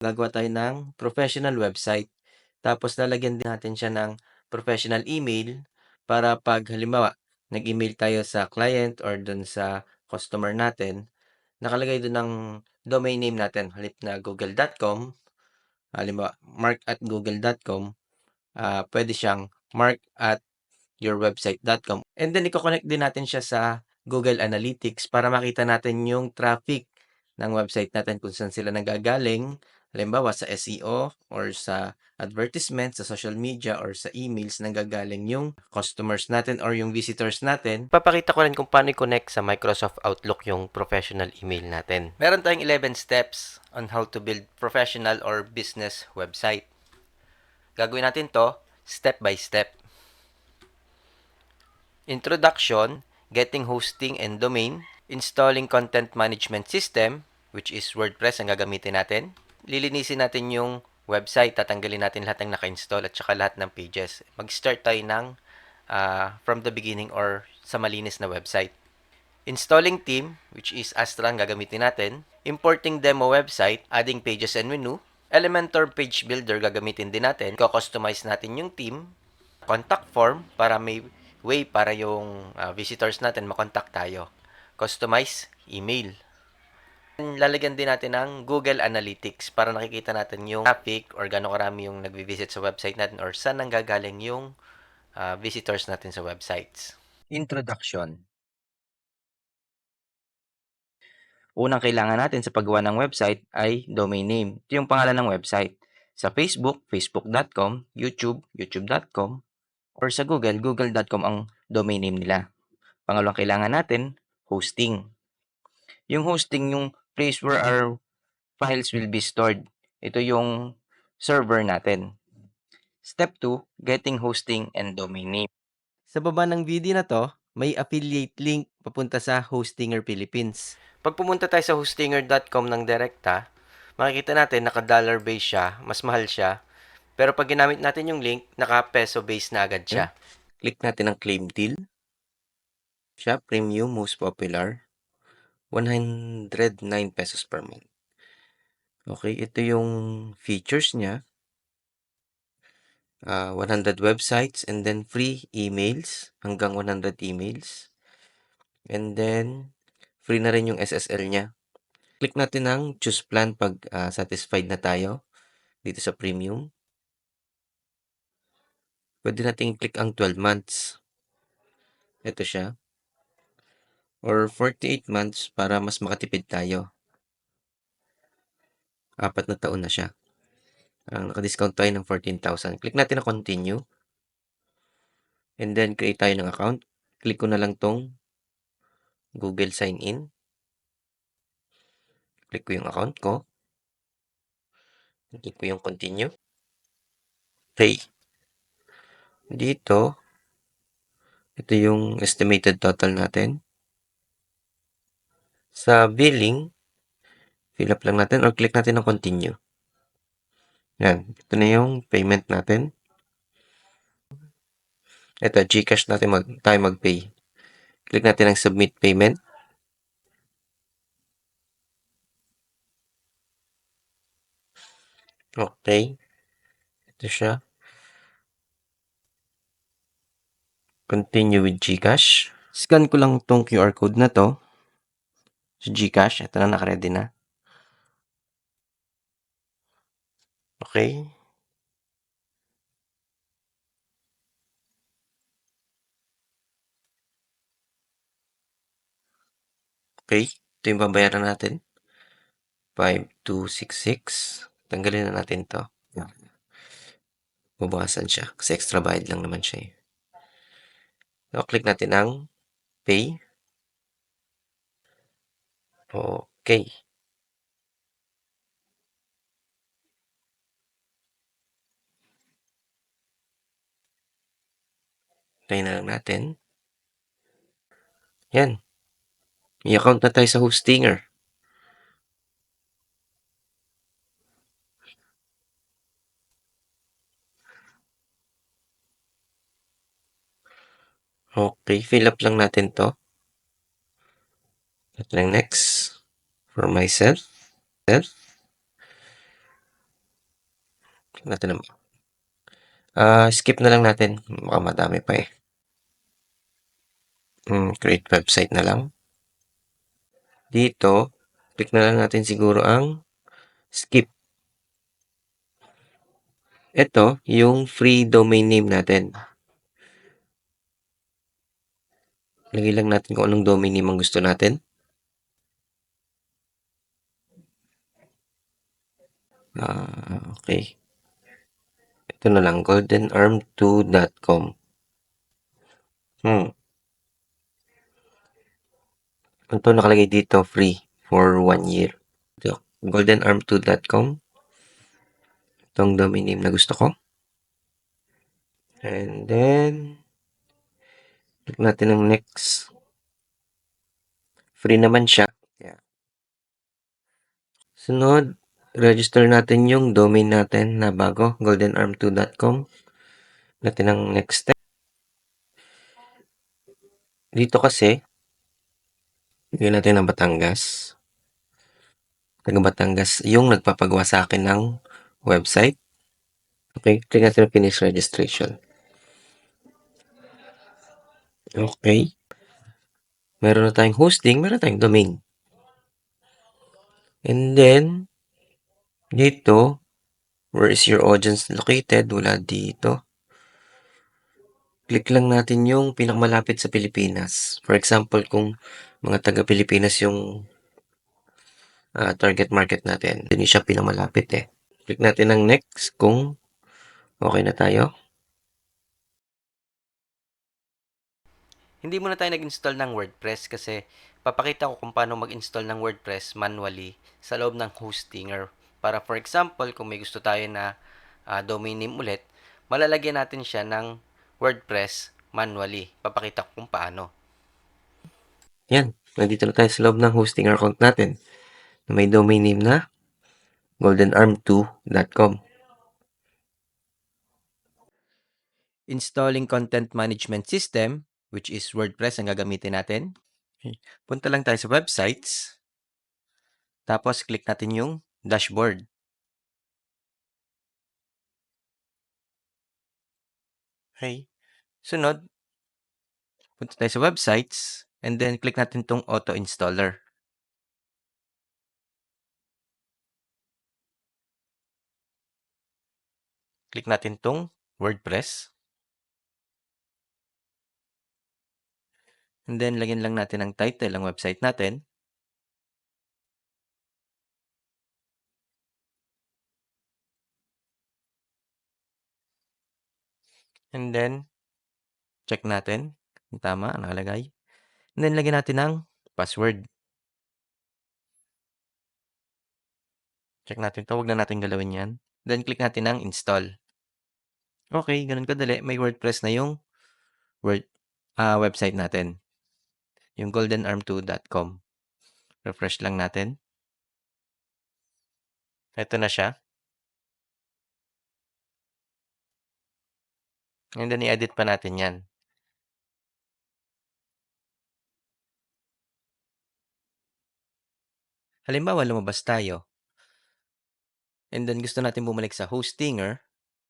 Gagawa tayo ng professional website. Tapos lalagyan din natin siya ng professional email para 'pag halimbawa, nag-email tayo sa client or dun sa customer natin, nakalagay dun ng domain name natin halip na google.com, halimbawa mark@google.com, puwede siyang mark@yourwebsite.com and then iko-connect din natin siya sa Google Analytics para makita natin yung traffic ng website natin kung saan sila nanggagaling. Halimbawa sa SEO or sa advertisement, sa social media or sa emails nanggagaling yung customers natin or yung visitors natin. Papakita ko rin kung paano i-connect sa Microsoft Outlook yung professional email natin. Meron tayong 11 steps on how to build professional or business website. Gagawin natin to step by step. Introduction, getting hosting and domain, installing content management system, which is WordPress ang gagamitin natin. Lilinisin natin yung website, tatanggalin natin lahat ng naka-install at saka lahat ng pages. Mag-start tayo ng from the beginning or sa malinis na website. Installing theme, which is Astra ang gagamitin natin. Importing demo website, adding pages and menu. Elementor page builder gagamitin din natin. Ko-customize natin yung theme. Contact form para may way para yung visitors natin makontak tayo. Customize email. Lalagyan din natin ng Google Analytics para nakikita natin yung traffic or gano'ng karami yung nagvi-visit sa website natin or saan nanggagaling yung visitors natin sa websites. Introduction. Unang kailangan natin sa paggawa ng website ay domain name. Ito yung pangalan ng website. Sa Facebook, facebook.com, YouTube, youtube.com, or sa Google, google.com ang domain name nila. Pangalawang kailangan natin, hosting. Yung hosting, yung place where our files will be stored. Ito yung server natin. Step 2, getting hosting and domain name. Sa baba ng video na to, may affiliate link papunta sa Hostinger Philippines. Pag pumunta tayo sa hostinger.com ng direkta, makikita natin naka-dollar base siya, mas mahal siya. Pero pag ginamit natin yung link, naka-peso base na agad siya. Click natin ang claim deal. Siya, premium, most popular. 109 pesos per month. Okay, ito yung features niya. 100 websites and then free emails, hanggang 100 emails. And then, free na rin yung SSL niya. Click natin ang choose plan pag satisfied na tayo dito sa premium. Pwede natin i-click ang 12 months. Ito siya. Or 48 months para mas makatipid tayo. 4 na taon na siya. Naka-discount tayo ng 14,000. Click natin ang continue. And then, create tayo ng account. Click ko na lang tong Google sign in. Click ko yung account ko. Click ko yung continue. Okay. Dito, ito yung estimated total natin. Sa billing, fill up lang natin or click natin ng continue. Yan. Ito na yung payment natin. Ito, GCash natin tayo mag-pay. Click natin ang submit payment. Okay. Ito siya. Continue with GCash. Scan ko lang tong QR code na to. Sa GCash. Ito na, nakaready na. Okay. Okay. Ito yung babayaran natin. 5,266. Tanggalin na natin to. Babawasan siya. Kasi extra bayad lang naman siya eh. So, click natin ang pay. Okay. Try na lang natin. Yan. May account na tayo sa Hostinger. Okay. Fill up lang natin to. At lang next. For myself. Natin naman. Skip na lang natin. Baka madami pa eh. Create website na lang. Dito, click na lang natin siguro ang skip. Ito, yung free domain name natin. Lagay lang natin kung anong domain name ang gusto natin. Okay. Ito na lang, goldenarm2.com. Ito nakalagay dito, free for 1 year. Ito, goldenarm2.com. Itong domain name na gusto ko. And then, click natin ang next. Free naman siya. Yeah. Sunod, register natin yung domain natin na bago, goldenarm2.com. Natin ang next step. Dito kasi, bigyan natin ng Batangas. Taga Batangas, yung nagpapagawa sa akin ng website. Okay, click natin ang finish registration. Okay. Meron na tayong hosting, meron tayong domain. And then, dito, where is your audience located? Wala dito. Click lang natin yung pinakamalapit sa Pilipinas. For example, kung mga taga-Pilipinas yung target market natin, hindi siya pinakamalapit eh. Click natin ang next kung okay na tayo. Hindi muna tayo nag-install ng WordPress kasi papakita ko kung paano mag-install ng WordPress manually sa loob ng Hostinger. Para for example, kung may gusto tayo na domain name ulit, malalagyan natin siya ng WordPress manually. Papakita ko kung paano. Yan, nandito na tayo sa loob ng hosting account natin na may domain name na goldenarm2.com. Installing Content Management System, which is WordPress ang gagamitin natin. Okay. Punta lang tayo sa websites. Tapos, click natin yung dashboard. Okay. Sunod, punta tayo sa websites. And then, click natin itong auto installer. Click natin itong WordPress. And then, lagyan lang natin ang title ng website natin. And then, check natin kung tama ang nakalagay. And then, lagyan natin ng password. Check natin ito. Huwag na natin galawin yan. Then, click natin ang install. Okay, ganun kadali. May WordPress na yung website natin. Yung goldenarm2.com. Refresh lang natin. Ito na siya. And then, i-edit pa natin yan. Halimbawa, lumabas tayo. And then, gusto natin bumalik sa Hostinger.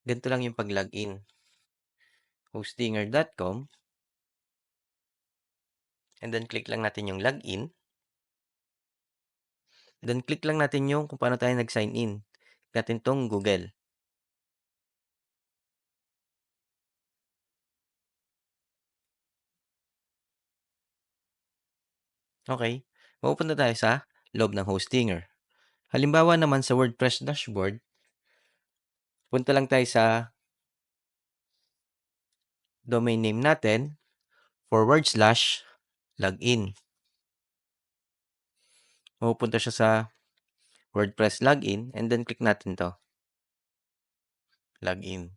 Ganito lang yung pag-login. Hostinger.com. And then, click lang natin yung login. Then, click lang natin yung kung paano tayo nag-sign in. Click natin tong Google. Okay. Mapupunta tayo sa loob ng Hostinger. Halimbawa naman sa WordPress dashboard, punta lang tayo sa domain name natin, /login. Mapupunta siya sa WordPress login and then click natin to. Login.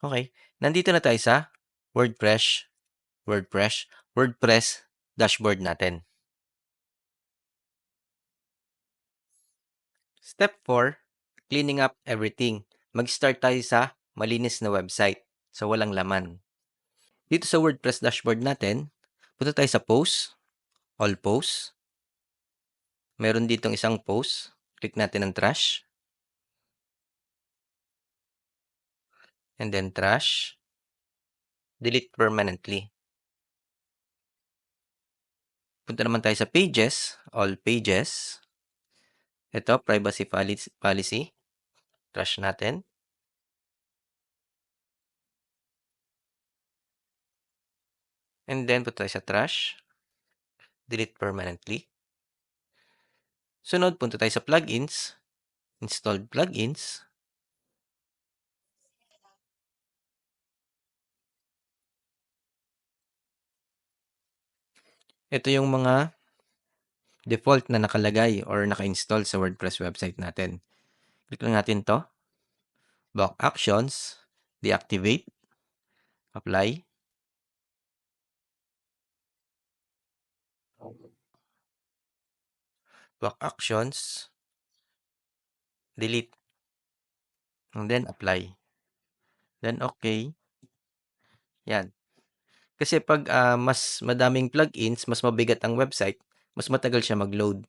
Okay. Nandito na tayo sa WordPress dashboard natin. Step 4, cleaning up everything. Mag-start tayo sa malinis na website. So, walang laman. Dito sa WordPress dashboard natin, punta tayo sa posts, all posts. Meron ditong isang post. Click natin ang trash. And then trash. Delete permanently. Punta naman tayo sa pages, all pages. Ito, privacy policy. Trash natin. And then, punta tayo sa trash. Delete permanently. Sunod, punta tayo sa plugins. Installed plugins. Ito yung mga default na nakalagay or naka-install sa WordPress website natin. Click lang natin to. Block actions. Deactivate. Apply. Block actions. Delete. And then apply. Then okay. Yan. Kasi pag mas madaming plugins, mas mabigat ang website, mas matagal siya mag-load.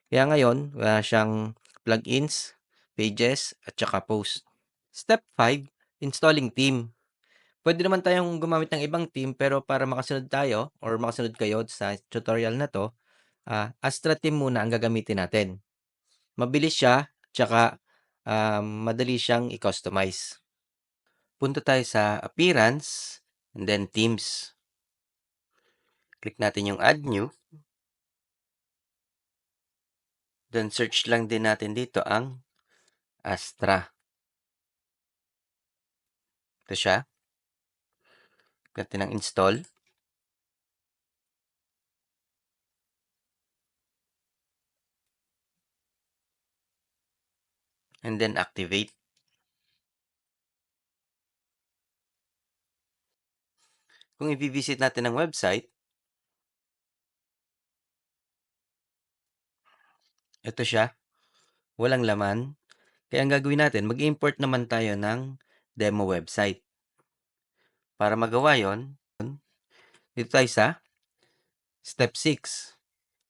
Kaya ngayon, wala siyang plugins, pages, at saka post. Step 5, installing theme. Pwede naman tayong gumamit ng ibang theme, pero para makasunod tayo or makasunod kayo sa tutorial na to, Astra theme muna ang gagamitin natin. Mabilis siya, tsaka madali siyang i-customize. Punta tayo sa appearance, and then themes. Click natin yung add new. Then search lang din natin dito ang Astra. Ito siya. Click natin ang install. And then activate. Kung i-visit natin ang website, ito siya. Walang laman. Kaya ang gagawin natin, mag-import naman tayo ng demo website. Para magawa yon, dito tayo sa step 6.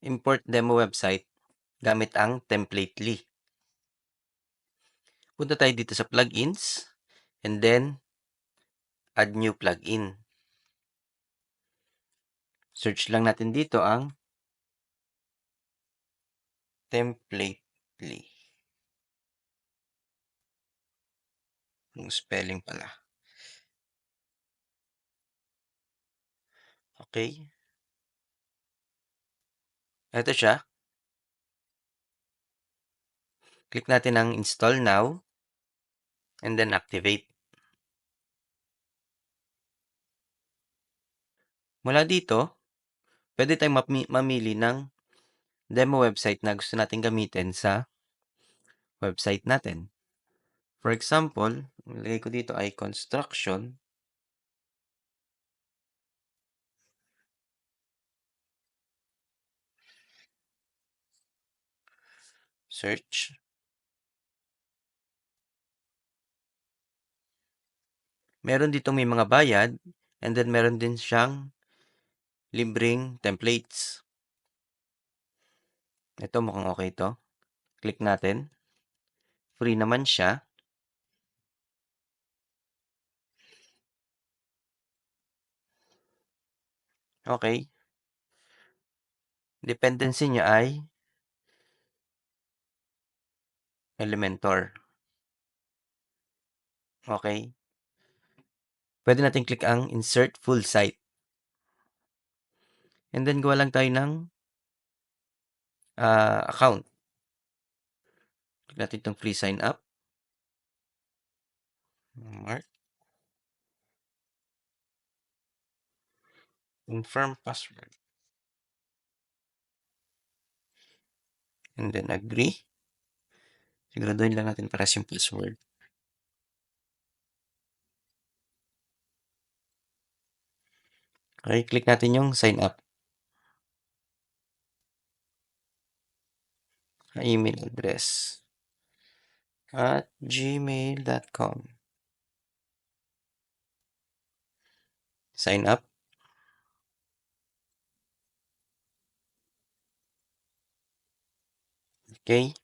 Import demo website gamit ang Templately. Punta tayo dito sa plugins and then add new plugin. Search lang natin dito ang Templately. Yung spelling pala. Okay. Ito siya. Click natin ang install now and then activate. Mula dito, pwede tayong mamili ng demo website na gusto natin gamitin sa website natin. For example, ilagay ko dito ay construction. Search. Meron dito may mga bayad and then meron din siyang libreng templates. Ito mukhang okay to. Click natin. Free naman siya. Okay. Dependency niya ay Elementor. Okay. Pwede natin click ang insert full site. And then gawa lang tayo ng account. Click natin itong free sign up. Mark. Confirm password. And then agree. Siguraduhin lang natin para yung password. Okay, click natin yung sign up. Email address at gmail.com. Sign up. Okay.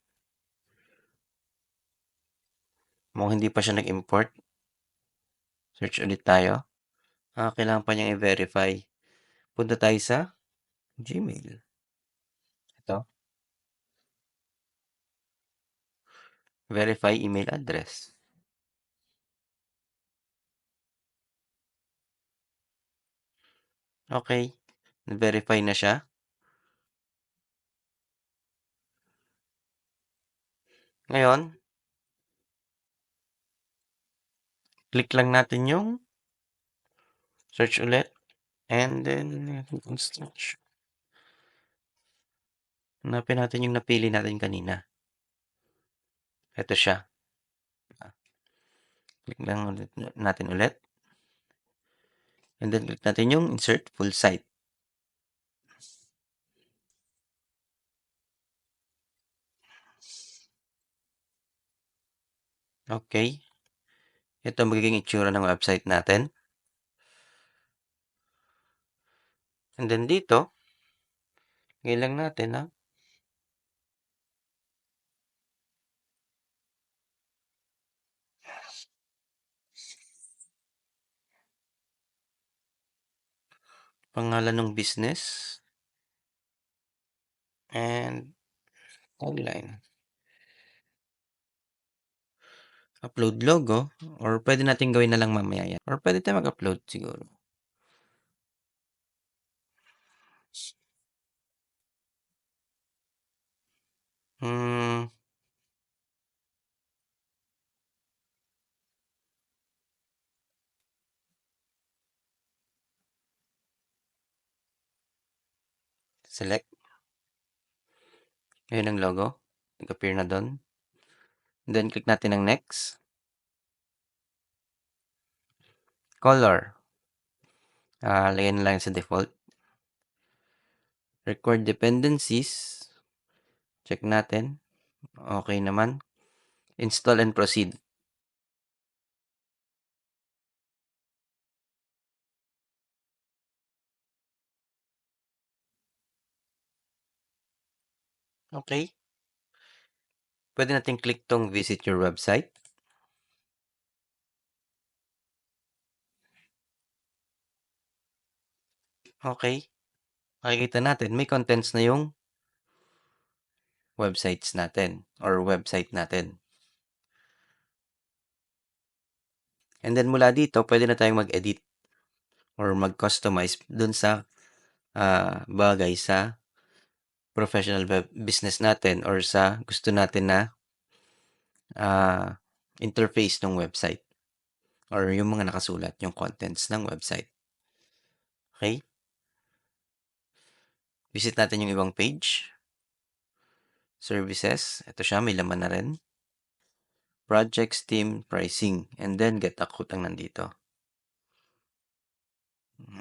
Mukhang hindi pa siya nag-import. Search ulit tayo. Kailangan pa niyang i-verify. Punta tayo sa Gmail. Ito. Verify email address. Okay. Na-verify na siya. Ngayon, click lang natin yung search ulit. And then, search. Hanapin natin yung napili natin kanina. Ito siya. Click lang ulit natin ulit. And then, click natin yung insert full site. Okay. Ito magiging itsura ng website natin. And then dito, ngayon lang natin ang pangalan ng business and tagline. Upload logo or pwede natin gawin na lang mamaya yan. Or pwede tayo mag-upload siguro. Hmm, select. Ayun ang logo. Nag-appear na doon. Then, click natin ang next. Color. Lagyan na lang sa default. Record dependencies. Check natin. Okay naman. Install and proceed. Okay. Pwede natin click tong visit your website. Okay. Makikita natin, may contents na yung websites natin or website natin. And then mula dito, pwede na tayong mag-edit or mag-customize dun sa bagay sa professional business natin or sa gusto natin na interface ng website or yung mga nakasulat, yung contents ng website. Okay? Visit natin yung ibang page. Services. Ito siya, may laman na rin. Projects, team, pricing. And then, get a quote ang nandito.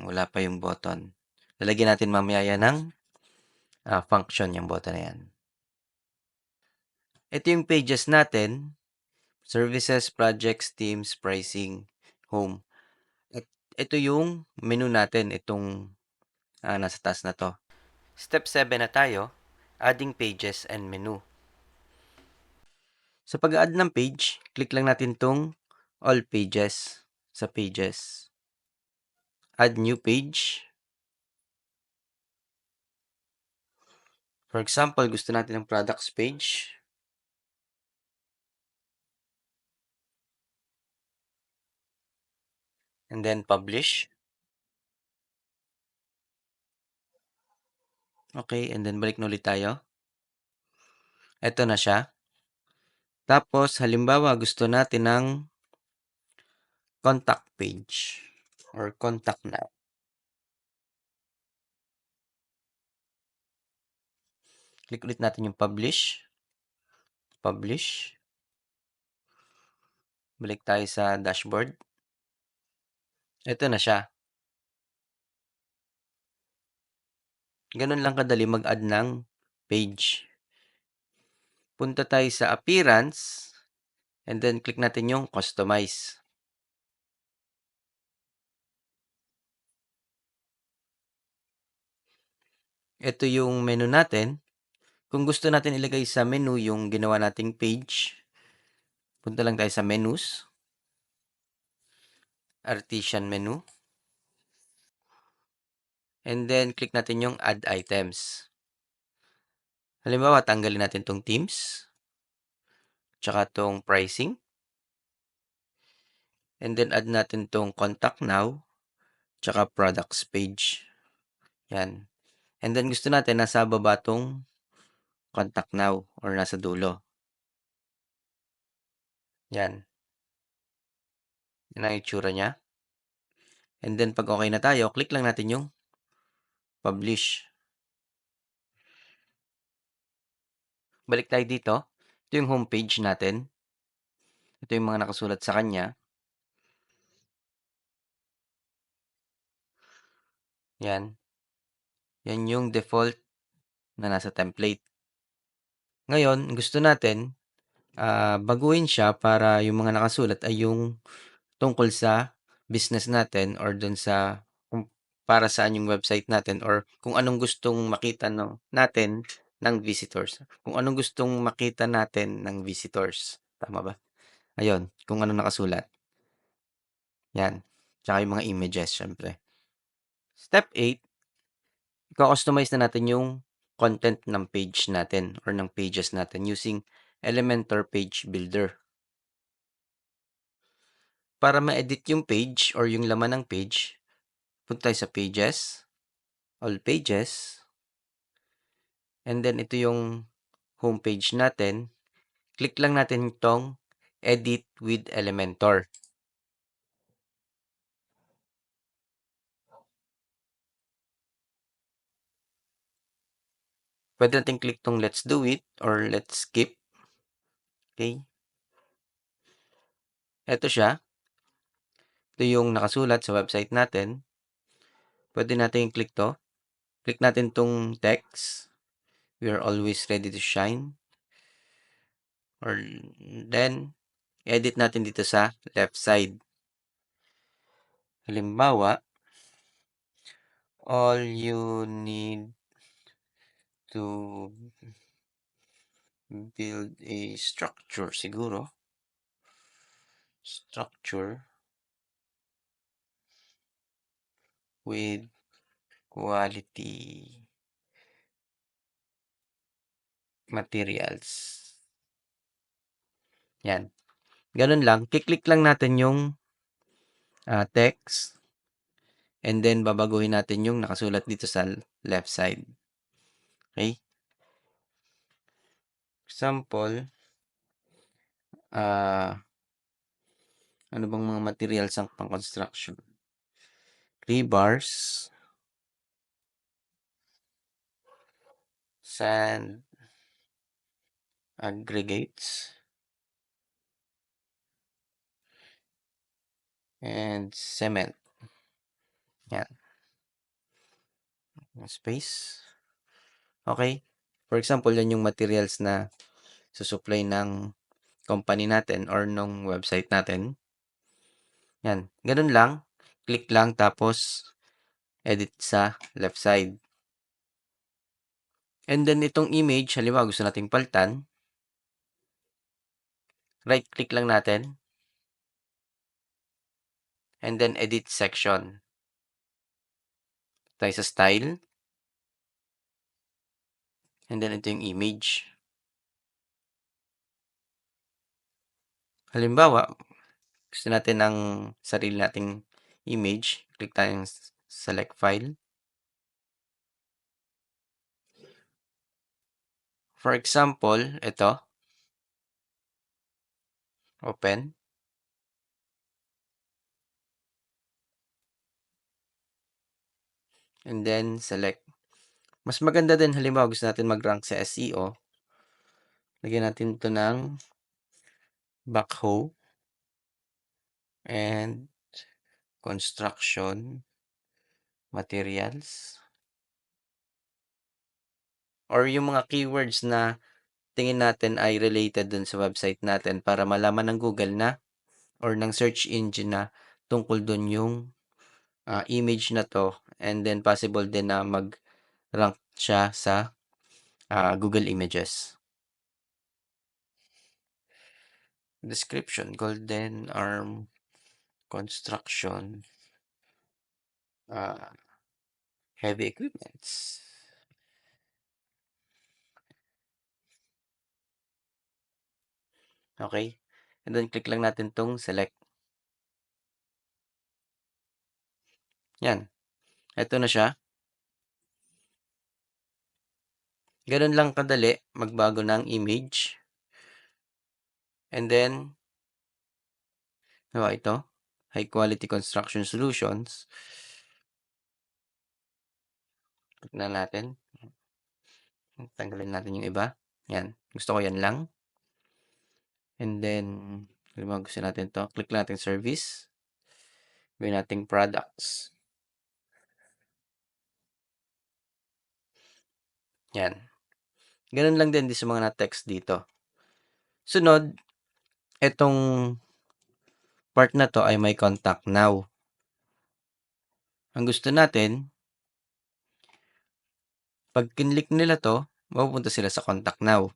Wala pa yung button. Lalagyan natin mamaya yan ng function, yung button na yan. Ito yung pages natin. Services, projects, teams, pricing, home. At ito yung menu natin, itong nasa taas na to. Step 7 na tayo, adding pages and menu. Sa pag-add ng page, click lang natin tong all pages sa pages. Add new page. For example, gusto natin ng products page. And then publish. Okay, and then balik na ulit tayo. Ito na siya. Tapos, halimbawa, gusto natin ng contact page or contact now. Click ulit natin yung publish. Publish. Balik tayo sa dashboard. Ito na siya. Ganun lang kadali mag-add ng page. Punta tayo sa appearance and then click natin yung customize. Ito yung menu natin. Kung gusto natin ilagay sa menu yung ginawa nating page, Punta lang tayo sa menus, artisan menu, and then click natin yung add items. Halimbawa, tanggalin natin tong themes, tsaka tong pricing, and then add natin tong contact now, tsaka products page. Yan. And then gusto natin nasa baba tong contact now or nasa dulo. Yan. Yan ang itsura niya. And then pag okay na tayo, click lang natin yung publish. Balik tayo dito. Ito yung homepage natin. Ito yung mga nakasulat sa kanya. Yan. Yan yung default na nasa template. Ngayon, gusto natin baguhin siya para yung mga nakasulat ay yung tungkol sa business natin or dun sa kung para saan yung website natin or kung anong gustong makita natin ng visitors. Kung anong gustong makita natin ng visitors. Tama ba? Ayun, kung anong nakasulat. Yan. Tsaka yung mga images, syempre. Step 8, i-customize na natin yung content ng page natin or ng pages natin using Elementor Page Builder. Para ma-edit yung page or yung laman ng page, punta tayo sa Pages, All Pages, and then ito yung homepage natin. Click lang natin itong Edit with Elementor. Pwede natin click tong Let's Do It or Let's Skip. Okay. Ito siya. Ito yung nakasulat sa website natin. Pwede natin i-click to. Click natin tong text. We are always ready to shine. Or then, edit natin dito sa left side. Halimbawa, all you need to build a structure siguro. Structure with quality materials. Yan. Ganun lang. Kiklik lang natin yung text. And then, babaguhin natin yung nakasulat dito sa left side. Okay? Example, ano bang mga materials ang pang-construction? Rebars, sand, aggregates, and cement. Yan. Space. Okay? For example, yan yung materials na susupply ng company natin or nung website natin. Yan. Ganun lang. Click lang tapos edit sa left side. And then itong image, halimbawa gusto nating paltan. Right click lang natin. And then edit section. Tayo sa style. And then ito yung image. Halimbawa, gusto natin ng sarili nating image. Click tayong select file. For example, ito. Open. And then select. Mas maganda din halimbawa gusto natin mag-rank sa SEO. Lagyan natin ito ng backhoe and construction materials. Or yung mga keywords na tingin natin ay related dun sa website natin para malaman ng Google na or ng search engine na tungkol dun yung image na to, and then possible din na mag-rank siya sa Google Images. description, Golden Arm Construction, heavy equipments. Okay? And then click lang natin tong select. Yan. Ito na siya. Ganun lang kadali magbago ng image. And then, ito, high quality construction solutions. Click na natin. Tanggalin natin yung iba. Yan. Gusto ko yan lang. And then, kung gusto natin to, click natin service. Gawin natin products. Yan. Ganun lang din sa mga na-text dito. Sunod, itong part na to ay may contact now. Ang gusto natin, pag kinlik nila to, mapupunta sila sa contact now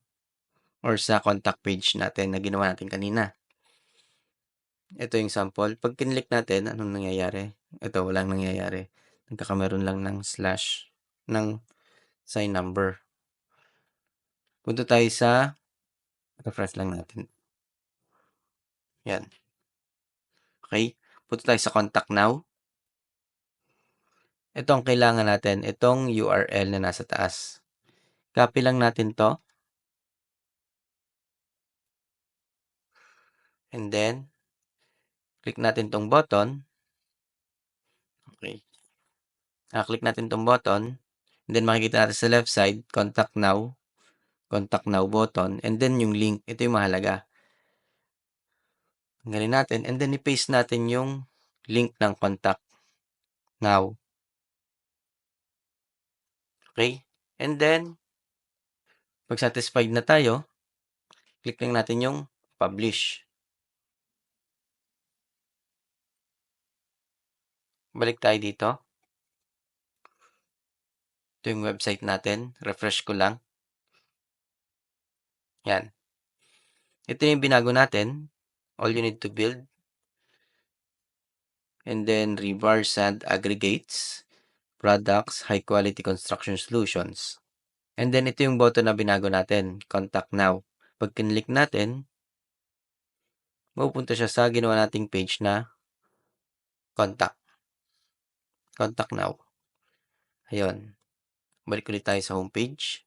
or sa contact page natin na ginawa natin kanina. Ito yung sample. Pag kinlik natin, anong nangyayari? Ito, walang nangyayari. Nagkakameron lang ng slash ng sign number. Punta tayo sa refresh lang natin. Yan. Okay? Punta tayo sa contact now. Ito ang kailangan natin. Itong URL na nasa taas. Copy lang natin to. And then, click natin tong button. Okay. Click natin tong button. And then, makikita natin sa left side, contact now button. And then, yung link. Ito yung mahalaga. Tanggalin natin. And then, i-paste natin yung link ng contact now. Okay? And then, pag satisfied na tayo, click lang natin yung publish. Balik tayo dito. Ito yung website natin. Refresh ko lang. Yan. Ito yung binago natin. All you need to build. And then, rebar sand aggregates. Products, high quality construction solutions. And then, ito yung button na binago natin. Contact now. Pag kinlik natin, mapupunta siya sa ginawa nating page na contact. Contact now. Ayun. Balik ulit tayo sa homepage.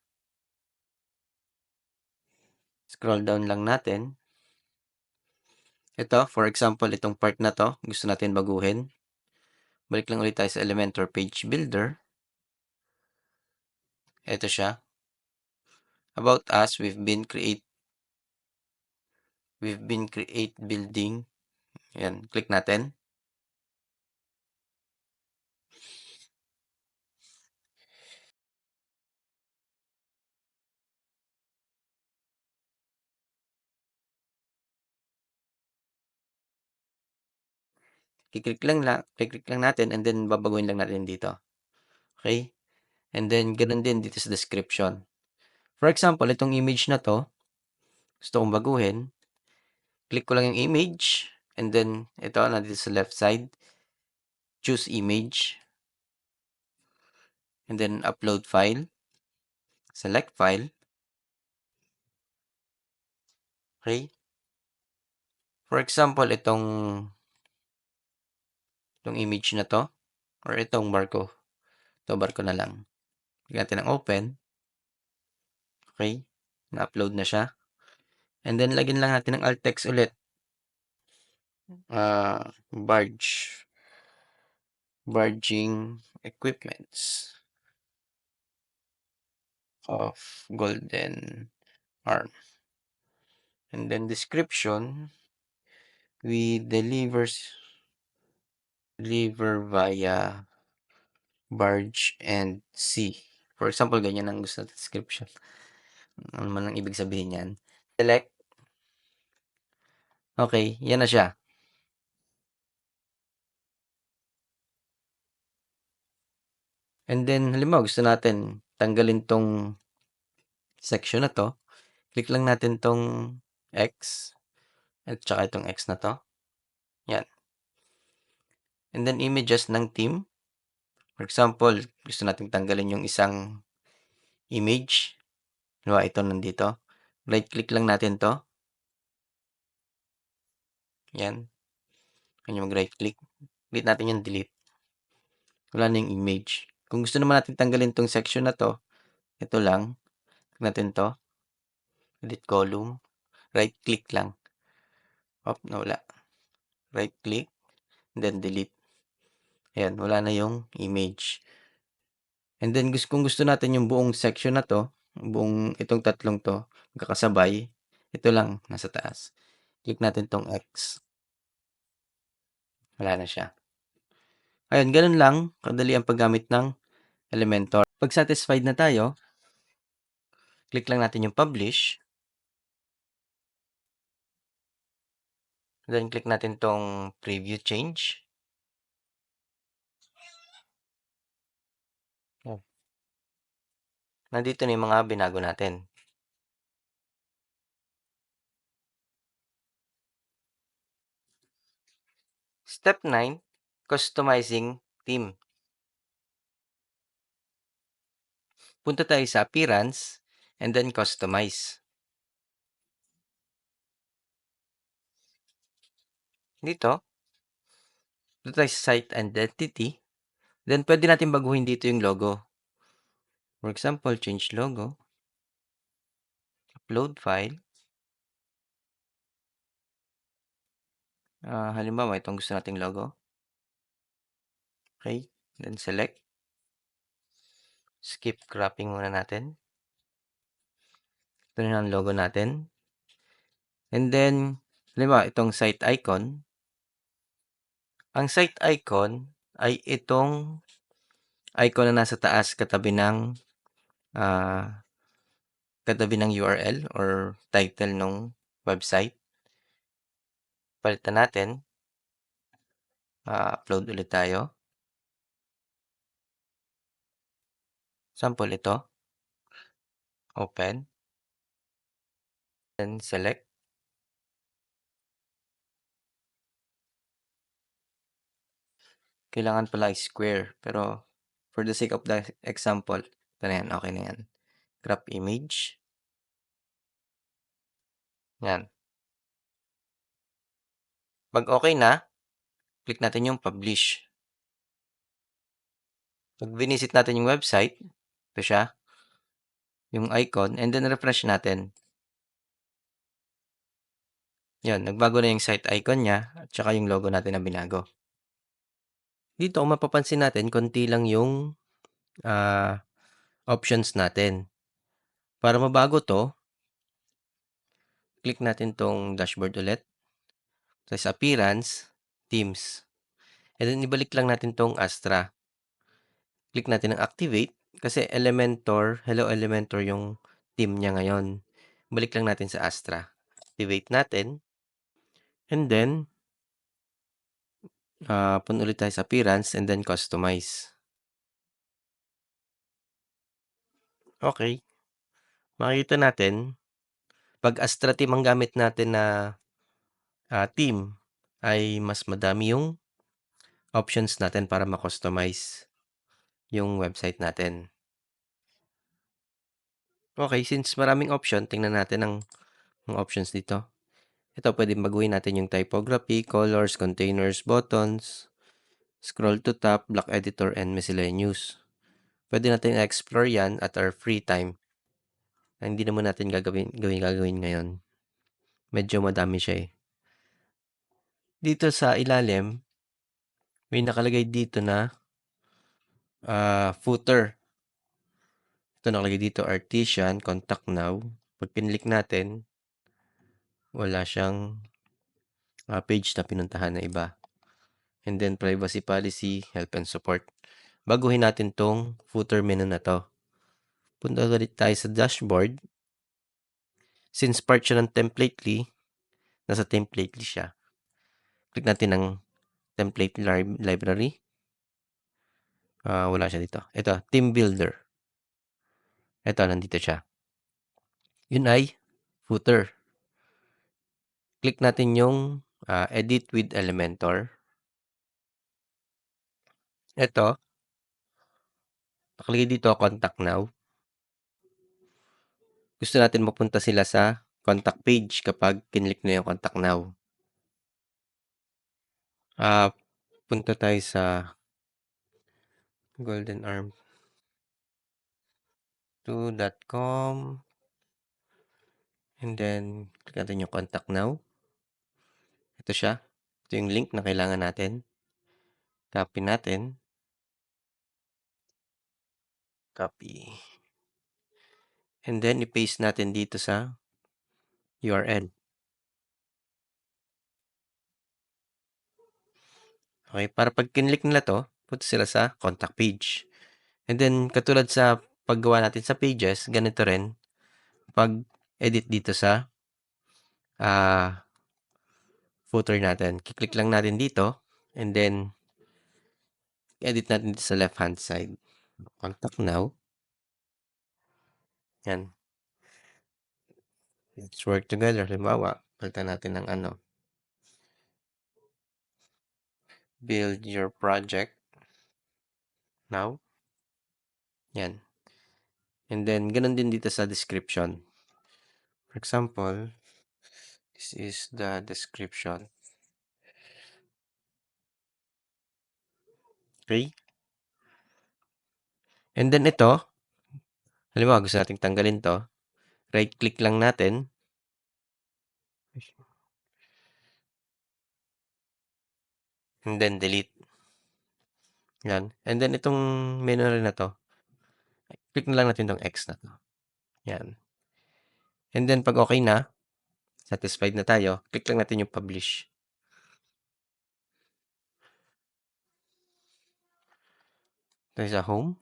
Scroll down lang natin. Ito, for example, itong part na to, gusto natin baguhin. Balik lang ulit tayo sa Elementor Page Builder. Ito siya. About us, we've been create building. Ayan, click natin. Click lang natin and then babaguhin lang natin dito. Okay? And then, ganun din dito sa description. For example, itong image na to, gusto kong baguhin. Click ko lang yung image. And then, ito, nandito sa left side. Choose image. And then, upload file. Select file. Okay? For example, itong image na to, or itong barko. Ito, barko na lang. Click natin ng open. Okay? Na-upload na siya. And then, lagyan lang natin ng alt text ulit. Barging equipments of Golden Arm. And then, description, we deliver via barge and sea. For example, ganyan ang gusto natin description. Ano man ang ibig sabihin yan. Select. Okay, yan na siya. And then, halimbawa, gusto natin tanggalin tong section na to. Click lang natin tong X. at saka itong X na 'to, yan. And then images ng team. For example, gusto nating tanggalin yung isang image. Halimbawa ito nandito, right click lang natin 'to. Yan, yung mag-right click. Click natin yung delete. Wala na yung image. Kung gusto naman natin tanggalin 'tong section na 'to, ito lang, click natin 'to, edit column, right click lang. Nawala. Right click, then delete. Ayan, wala na yung image. And then kung gusto natin yung buong section na 'to, buong itong tatlong 'to, magkakasabay, ito lang nasa taas. Click natin 'tong X. Wala na siya. Ayun, gano'n lang kadali ang paggamit ng Elementor. 'Pag satisfied na tayo, click lang natin yung publish. Then click natin 'tong preview change. Oh. Nandito na yung mga binago natin. Step 9, customizing theme. Punta tayo sa appearance and then customize. Dito tayo sa site identity. Then pwede natin baguhin dito yung logo. For example, change logo, upload file. Halimbawa, itong gusto nating logo. Okay, then select. Skip cropping muna natin. Ito na ang logo natin. And then, halimbawa, itong site icon. Ang site icon ay itong icon na nasa taas katabi ng URL or title ng website. Palitan natin. Upload ulit tayo. Sample ito. Open. Then select. Kailangan pala square. Pero for the sake of the example, ito na yan. Okay na yan. Crop image. Yan. Pag okay na, click natin yung publish. Pag visit natin yung website, ito siya. Yung icon. And then refresh natin. Yan. Nagbago na yung site icon niya at saka yung logo natin na binago. Dito, kung mapapansin natin, konti lang yung options natin. Para mabago to, click natin tong dashboard ulit. Sa appearance, themes. And then ibalik lang natin tong Astra. Click natin ang activate kasi Hello Elementor yung theme niya ngayon. Balik lang natin sa Astra. Activate natin. And then, punta ulit tayo sa appearance and then customize. Okay. Makikita natin, pag Astra theme ang gamit natin na theme, ay mas madami yung options natin para ma-customize yung website natin. Okay, since maraming option, tingnan natin ang mga options dito. Ito, pwedeng baguhin natin yung typography, colors, containers, buttons, scroll to top, block editor, and miscellaneous. Pwede natin explore yan at our free time. Hindi naman natin gagawin ngayon. Medyo madami siya eh. Dito sa ilalim, may nakalagay dito na footer. Ito nakalagay dito, Artisan, Contact Now. Pag pinlik natin, wala siyang page na pinuntahan na iba. And then privacy policy, help and support. Baguhin natin tong footer menu na to. Punta ulit tayo sa dashboard. Since part siya ng Templately, nasa Templately siya. Click natin ang template library. Wala siya dito. Ito, Team Builder. Ito, nandito siya. Yun ay footer. Click natin yung Edit with Elementor. Ito, nakalagay dito Contact Now. Gusto natin mapunta sila sa contact page kapag kinlik na yung Contact Now. Punta tayo sa goldenarm2.com and then click natin yung Contact Now. Ito siya. Ito yung link na kailangan natin. Copy natin. Copy. And then, i-paste natin dito sa URL. Okay, para pag kinlik nila to, punta sila sa contact page. And then, katulad sa paggawa natin sa pages, ganito rin. Pag-edit dito sa footer natin. Kiklik lang natin dito. And then, edit natin dito sa left-hand side. Contact now. Yan. Let's work together. Halimbawa, palitan natin ng build your project now. Yan. And then, ganun din dito sa description. For example, this is the description. Okay? And then ito, halimbawa gusto nating tanggalin to. Right-click lang natin. And then delete. Yan. And then itong menu rin na to, click na lang natin tong X na to. Yan. And then pag okay na, satisfied na tayo, click lang natin yung publish. Tayo sa home.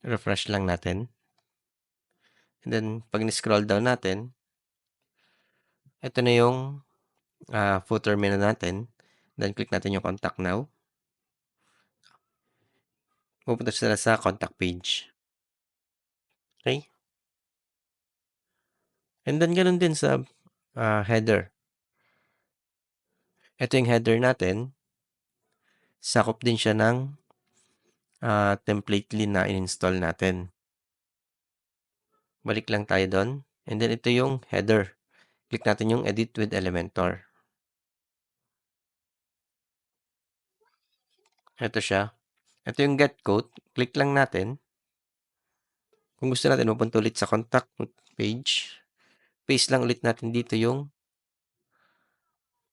Refresh lang natin. And then pag ni-scroll down natin, ito na yung footer menu natin. Then click natin yung contact now. Pupunta sila sa contact page. Okay? And then ganun din sa header. Ito yung header natin. Sakop din siya ng templately na in-install natin. Balik lang tayo doon. And then ito yung header. Click natin yung Edit with Elementor. Ito siya. Ito yung get code. Click lang natin. Kung gusto natin, mapunta ulit sa contact page. Paste lang ulit natin dito yung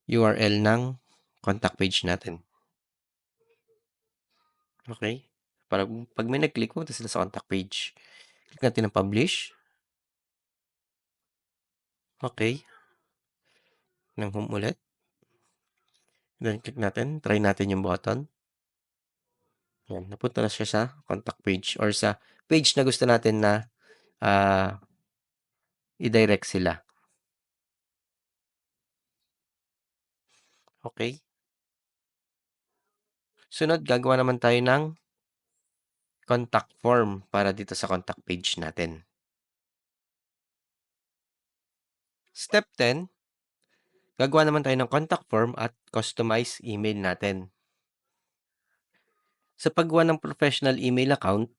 URL ng contact page natin. Okay? Para pag may nag-click, punta sila sa contact page. Click natin ang publish. Okay. Nang home ulit. Then click natin. Try natin yung button. Yan. Napunta na siya sa contact page or sa page na gusto natin na i-direct sila. Okay. Sunod, gagawa naman tayo ng contact form para dito sa contact page natin. Step 10, gagawa naman tayo ng contact form at customize email natin. Sa paggawa ng professional email account,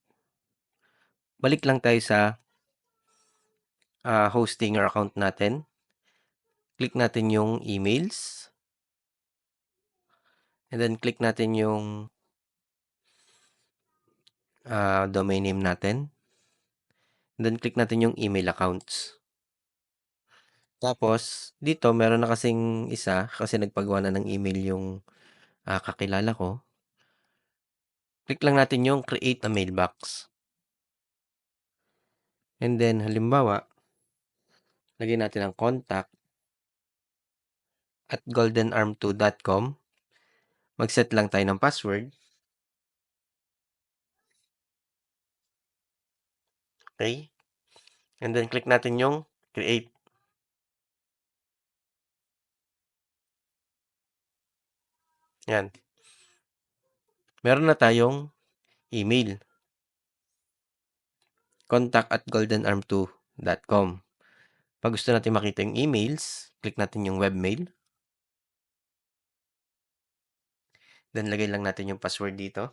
balik lang tayo sa hosting or account natin. Click natin yung emails. And then click natin yung domain name natin. And then click natin yung email accounts. Tapos, dito meron na kasing isa kasi nagpagawa na ng email yung kakilala ko. Click lang natin yung create a mailbox. And then, halimbawa, lagyan natin ang contact at goldenarm2.com. Mag-set lang tayo ng password. Okay? And then, click natin yung create. Yan. Meron na tayong email. Contact at goldenarm2.com. Pag gusto natin makita yung emails, click natin yung webmail. Then, lagay lang natin yung password dito.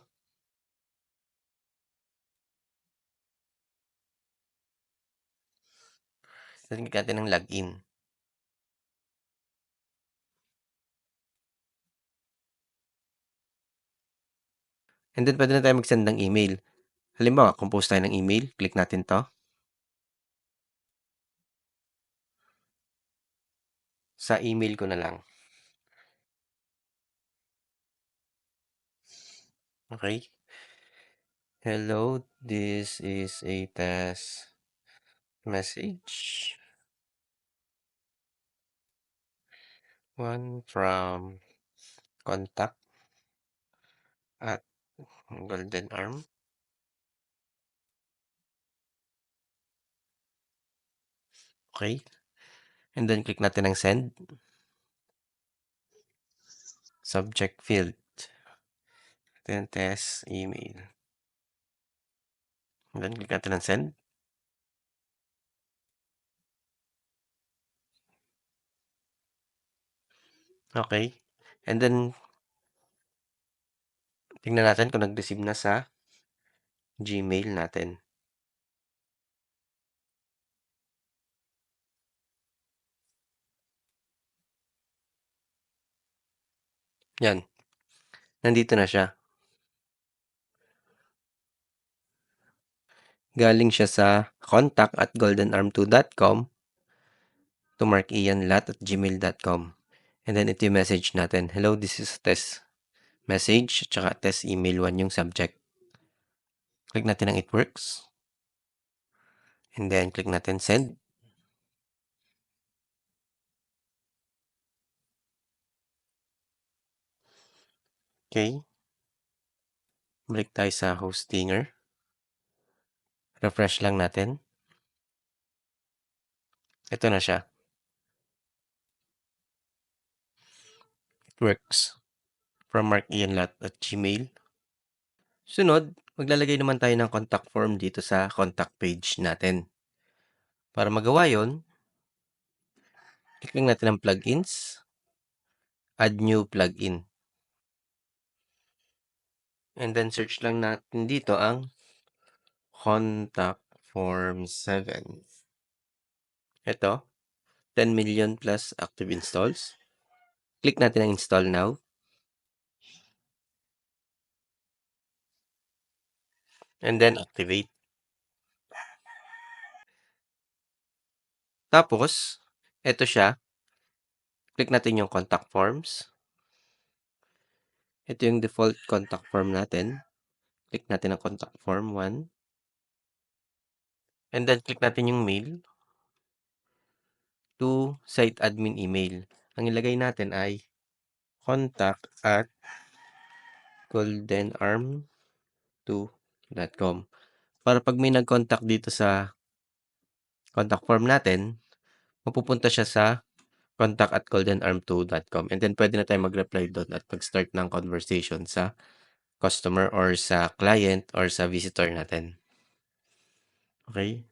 Then, click natin ng login. And then, pwede na tayo mag-send ng email. Halimbawa, compose tayo ng email. Click natin to. Sa email ko na lang. Okay. Hello, this is a test message. One from contact at Golden Arm. Okay. And then, click natin ng send. Subject field. Then, test email. And then, click natin ng send. Okay. And then, tingnan natin kung nag-receive na sa Gmail natin. Yan. Nandito na siya. Galing siya sa contact at goldenarm2.com to markianlat@gmail.com. And then, ito yung message natin. Hello, this is test message, tsaka test email 1 yung subject. Click natin ang it works. And then, click natin send. Okay. Balik tayo sa Hostinger. Refresh lang natin. Ito na siya. It works. From markianlat@gmail. Sunod, maglalagay naman tayo ng contact form dito sa contact page natin. Para magawa yon, click lang natin ang plugins, add new plugin. And then search lang natin dito ang contact form 7. Ito, 10 million plus active installs. Click natin ang install now. And then activate. Tapos, ito siya. Click natin yung contact forms. Ito yung default contact form natin. Click natin ang contact form 1. And then, click natin yung mail to site admin email. Ang ilagay natin ay contact at goldenarm2.com. Para pag may nag-contact dito sa contact form natin, mapupunta siya sa contact at goldenarm2.com. And then, pwede na tayo mag-reply doon at mag-start ng conversation sa customer or sa client or sa visitor natin. Okay?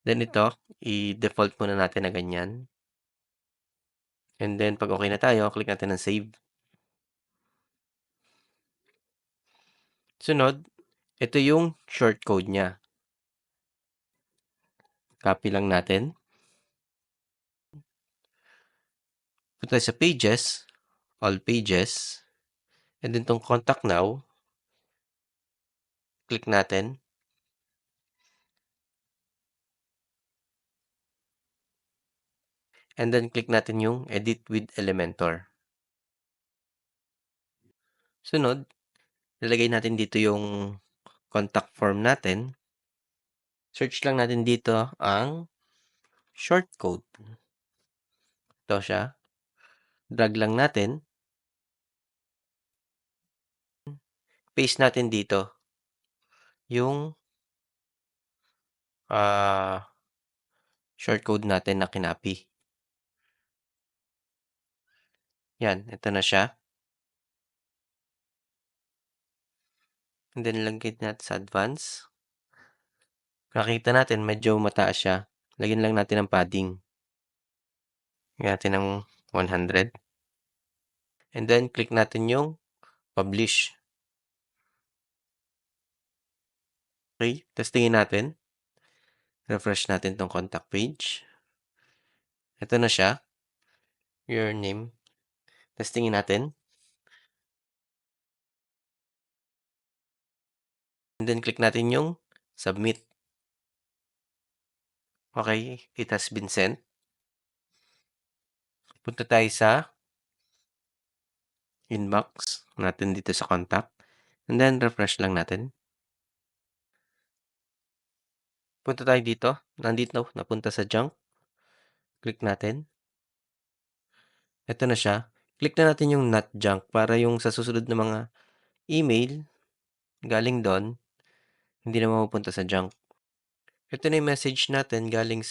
Then ito, i-default muna natin na ganyan. And then, pag okay na tayo, click natin ng save. Sunod, ito yung short code niya. Copy lang natin. Punta sa pages, all pages, and then itong contact now, click natin. And then, click natin yung edit with Elementor. Sunod, nilagay natin dito yung contact form natin. Search lang natin dito ang short code. Ito siya. Drag lang natin. Paste natin dito yung short code natin na kinapi. Yan, ito na siya. And then, lagay natin sa advance. Nakita natin, medyo mataas siya. Lagyan lang natin ng padding. Lagyan natin ng 100. And then, click natin yung publish. Okay, testingin natin. Refresh natin tong contact page. Ito na siya. Your name. Testingin natin. And then, click natin yung submit. Okay, it has been sent. Punta tayo sa inbox natin dito sa contact. And then, refresh lang natin. Punta tayo dito. Nandito, napunta sa junk. Click natin. Ito na siya. Click na natin yung not junk para yung sa susunod na mga email galing doon, hindi na mapupunta sa junk. Ito na yung message natin galing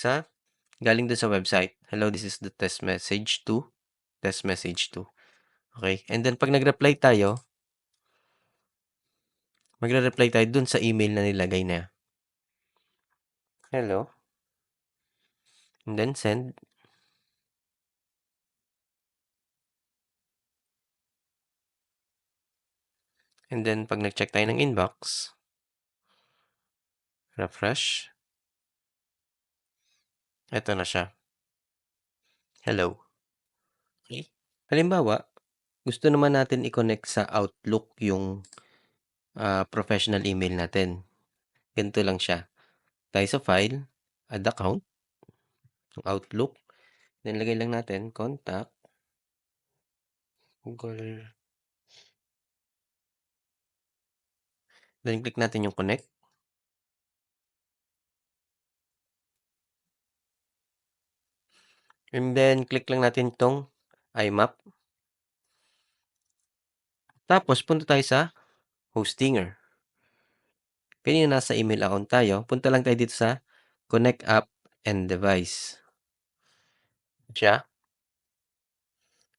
doon sa website. Hello, this is the test message 2. Test message 2. Okay? And then, pag nag-reply tayo, magre-reply tayo dun sa email na nilagay na. Hello. And then, send. And then, pag nag-check tayo ng inbox, refresh. Ito na siya. Hello. Okay? Halimbawa, gusto naman natin i-connect sa Outlook yung professional email natin. Ganito lang siya. Tayo sa file, add account, yung Outlook. Then, lagay lang natin, contact, Google. Then, click natin yung connect. And then, click lang natin itong IMAP. Tapos, punta tayo sa Hostinger. Kanina nasa email account tayo. Punta lang tayo dito sa Connect App and Device. Siya.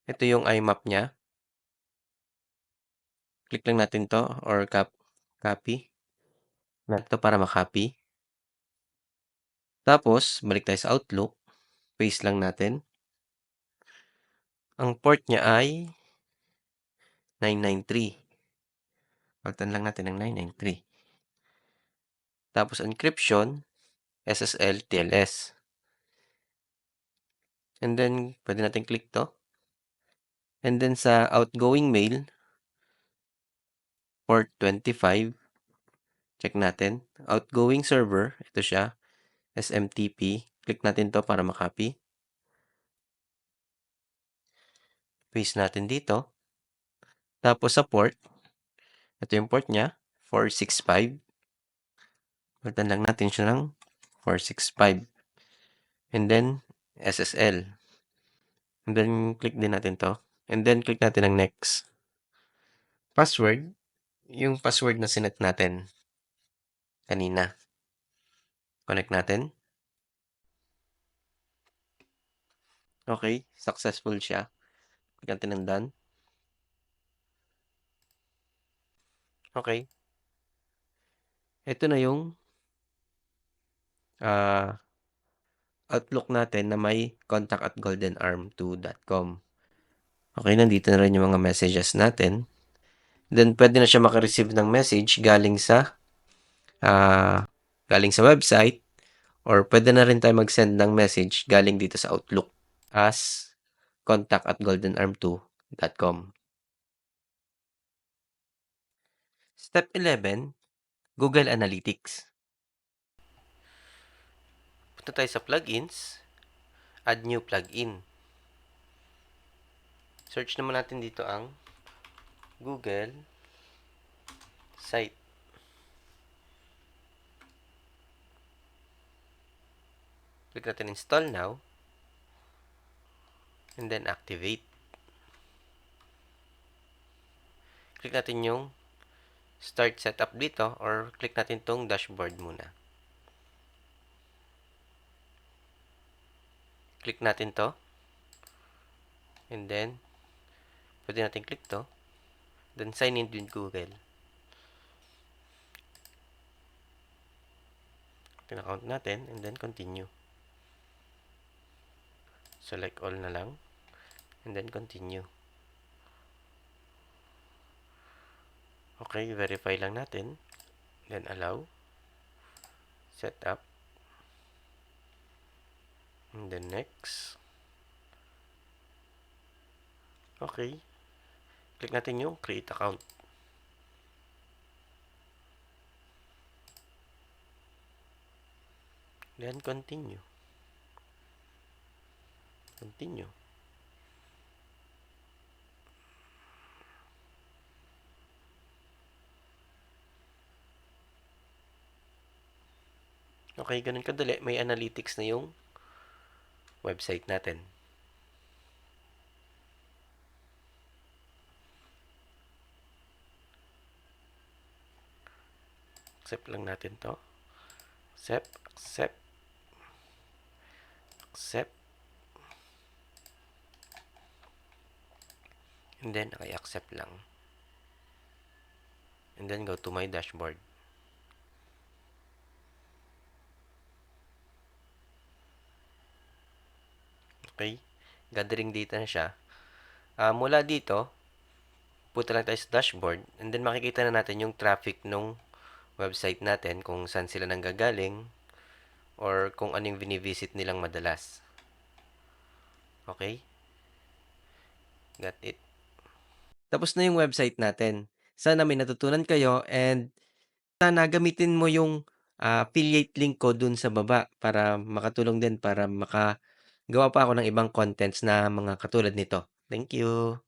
Ito yung IMAP niya. Click lang natin to or copy. Ito para makopy. Tapos, balik tayo sa Outlook. Paste lang natin. Ang port niya ay 993. Palitan lang natin ng 993. Tapos, encryption, SSL, TLS. And then, pwede natin click to. And then, sa outgoing mail, port 25. Check natin. Outgoing server, ito siya. SMTP. Click natin to para makopy. Paste natin dito. Tapos sa port, ito yung port niya, 465. Palitan lang natin siya ng 465. And then, SSL. And then, click din natin to. And then, click natin ng next. Password, yung password na sinet natin kanina. Connect natin. Okay, successful siya. Click natin ng done. Okay. Ito na yung Outlook natin na may contact@goldenarm2.com. Okay, nandito na rin yung mga messages natin. Then, pwede na siya makareceive ng message galing sa website, or pwede na rin tayo mag-send ng message galing dito sa Outlook as contact@goldenarm2.com. Step 11, Google Analytics. Punta tayo sa plugins, add new plugin. Search naman natin dito ang Google Site. Click natin install now. And then activate. Click natin yung start setup dito or click natin tong dashboard muna. Click natin to. And then, pwede natin click to. Then, sign in with Google. Account natin and then continue. Select all na lang. And then continue. Okay, verify lang natin. Then allow. Set up. And then next. Okay. Click natin yung create account. Then continue. Continue. Okay, ganun kadali. May analytics na yung website natin. Accept lang natin to. Accept, accept, accept. And then, I-accept lang. And then, go to my dashboard. Okay. Gathering data na siya. Mula dito, punta lang tayo sa dashboard. And then, makikita na natin yung traffic nung website natin, kung saan sila nanggagaling, or kung ano yung binivisit nilang madalas. Okay? Got it. Tapos na yung website natin. Sana may natutunan kayo and sana gamitin mo yung affiliate link ko dun sa baba para makatulong din para makagawa pa ako ng ibang contents na mga katulad nito. Thank you!